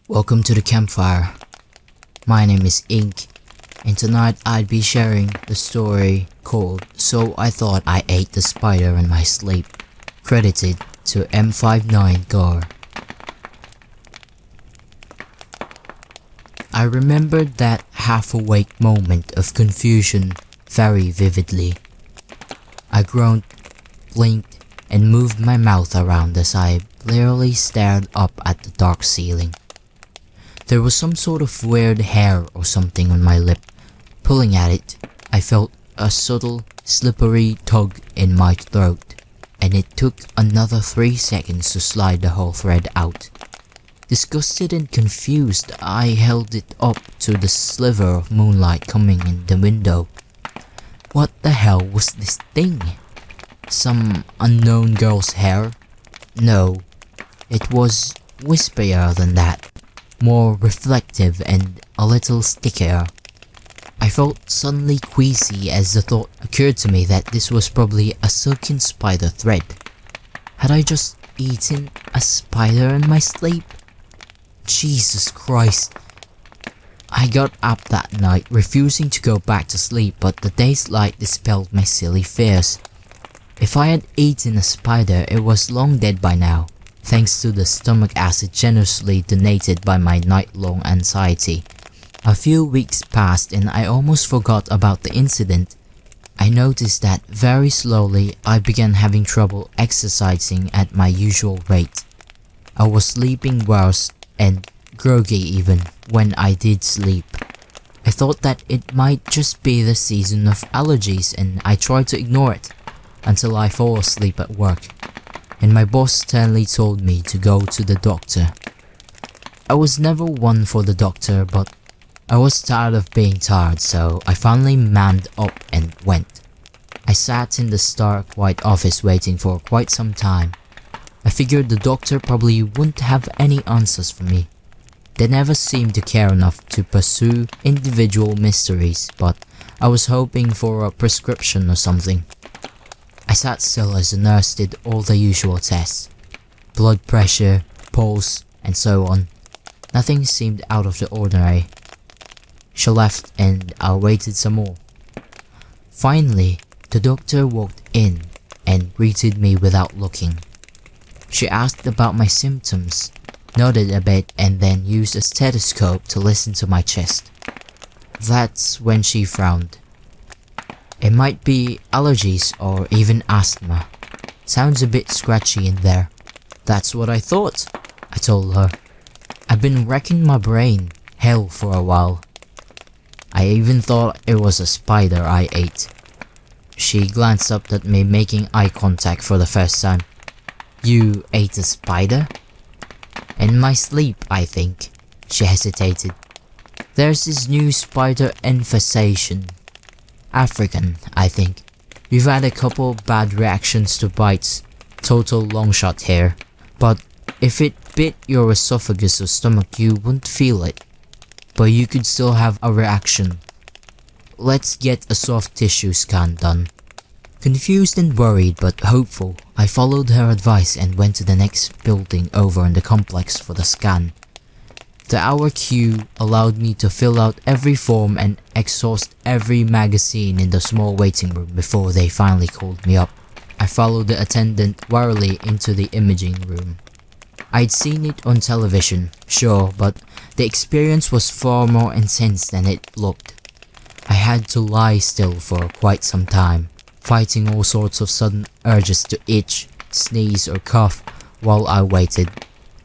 Welcome to the Campfire. My name is Ink, and tonight I'd be sharing the story called So I Thought I Ate the Spider in My Sleep, credited to M59 Gar. I remembered that half-awake moment of confusion very vividly. I groaned, blinked, and moved my mouth around as I blearily stared up at the dark ceiling. There was some sort of weird hair or something on my lip. Pulling at it, I felt a subtle, slippery tug in my throat, and it took another 3 seconds to slide the whole thread out. Disgusted and confused, I held it up to the sliver of moonlight coming in the window. What the hell was this thing? Some unknown girl's hair? No, it was wispier than that, more reflective and a little stickier. I felt suddenly queasy as the thought occurred to me that this was probably a silken spider thread. Had I just eaten a spider in my sleep? Jesus Christ. I got up that night, refusing to go back to sleep, but the day's light dispelled my silly fears. If I had eaten a spider, it was long dead by now, thanks to the stomach acid generously donated by my night-long anxiety. A few weeks passed and I almost forgot about the incident. I noticed that very slowly I began having trouble exercising at my usual rate. I was sleeping worse and groggy even when I did sleep. I thought that it might just be the season of allergies and I tried to ignore it until I fall asleep at work, and my boss sternly told me to go to the doctor. I was never one for the doctor, but I was tired of being tired, so I finally manned up and went. I sat in the stark white office waiting for quite some time. I figured the doctor probably wouldn't have any answers for me. They never seemed to care enough to pursue individual mysteries, but I was hoping for a prescription or something. I sat still as the nurse did all the usual tests. Blood pressure, pulse, and so on. Nothing seemed out of the ordinary. She left and I waited some more. Finally, the doctor walked in and greeted me without looking. She asked about my symptoms, nodded a bit, and then used a stethoscope to listen to my chest. That's when she frowned. It might be allergies or even asthma. Sounds a bit scratchy in there. That's what I thought, I told her. I've been racking my brain hell for a while. I even thought it was a spider I ate. She glanced up at me, making eye contact for the first time. You ate a spider? In my sleep, I think. She hesitated. There's this new spider infestation. African, I think. We've had a couple bad reactions to bites. Total long shot here. But if it bit your esophagus or stomach, you wouldn't feel it. But you could still have a reaction. Let's get a soft tissue scan done. Confused and worried but hopeful, I followed her advice and went to the next building over in the complex for the scan. The hour queue allowed me to fill out every form and exhaust every magazine in the small waiting room before they finally called me up. I followed the attendant warily into the imaging room. I'd seen it on television, sure, but the experience was far more intense than it looked. I had to lie still for quite some time, fighting all sorts of sudden urges to itch, sneeze or cough while I waited.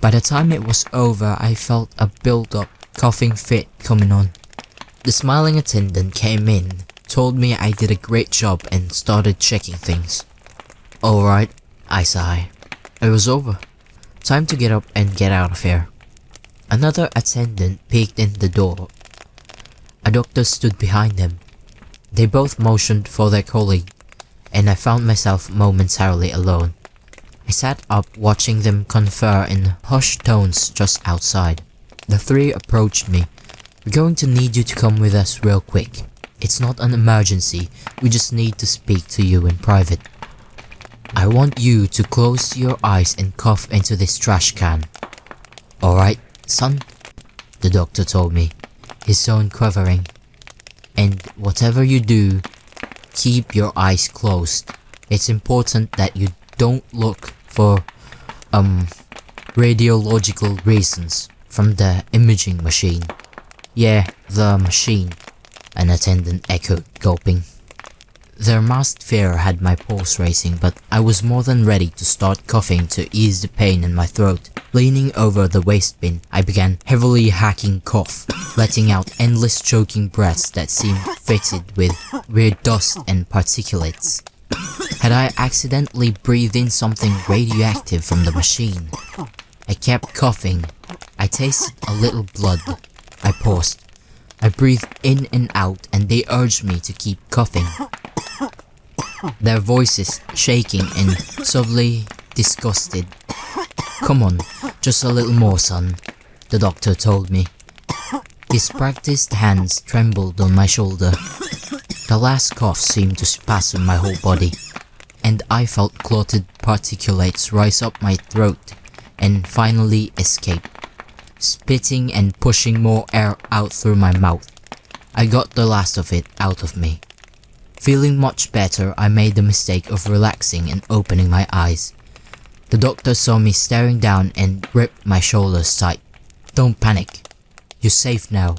By the time it was over, I felt a build-up coughing fit coming on. The smiling attendant came in, told me I did a great job and started checking things. Alright, I sighed. It was over. Time to get up and get out of here. Another attendant peeked in the door. A doctor stood behind them. They both motioned for their colleague, and I found myself momentarily alone. I sat up watching them confer in hushed tones just outside. The three approached me. We're going to need you to come with us real quick. It's not an emergency, we just need to speak to you in private. I want you to close your eyes and cough into this trash can. Alright, son? the doctor told me, his tone quivering. And whatever you do, keep your eyes closed. It's important that you don't look for radiological reasons from the imaging machine. Yeah, the machine, an attendant echoed, gulping. Their masked fear had my pulse racing, but I was more than ready to start coughing to ease the pain in my throat. Leaning over the waste bin, I began heavily hacking cough, letting out endless choking breaths that seemed fitted with weird dust and particulates. Had I accidentally breathed in something radioactive from the machine? I kept coughing. I tasted a little blood. I paused. I breathed in and out, and they urged me to keep coughing. Their voices shaking and subtly disgusted. Come on, just a little more, son, the doctor told me. His practiced hands trembled on my shoulder. The last cough seemed to spasm my whole body, and I felt clotted particulates rise up my throat and finally escape, spitting and pushing more air out through my mouth. I got the last of it out of me. Feeling much better, I made the mistake of relaxing and opening my eyes. The doctor saw me staring down and gripped my shoulders tight. Don't panic. You're safe now.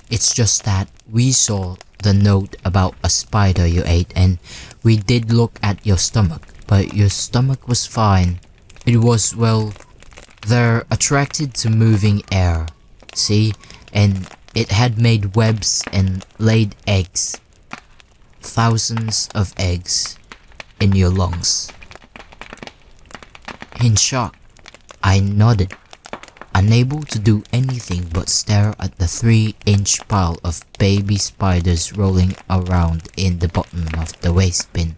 It's just that we saw the note about a spider you ate, and we did look at your stomach, but your stomach was fine. It was, well, they're attracted to moving air, see? And it had made webs and laid eggs. Thousands of eggs in your lungs. In shock, I nodded, unable to do anything but stare at the 3-inch pile of baby spiders rolling around in the bottom of the waste bin.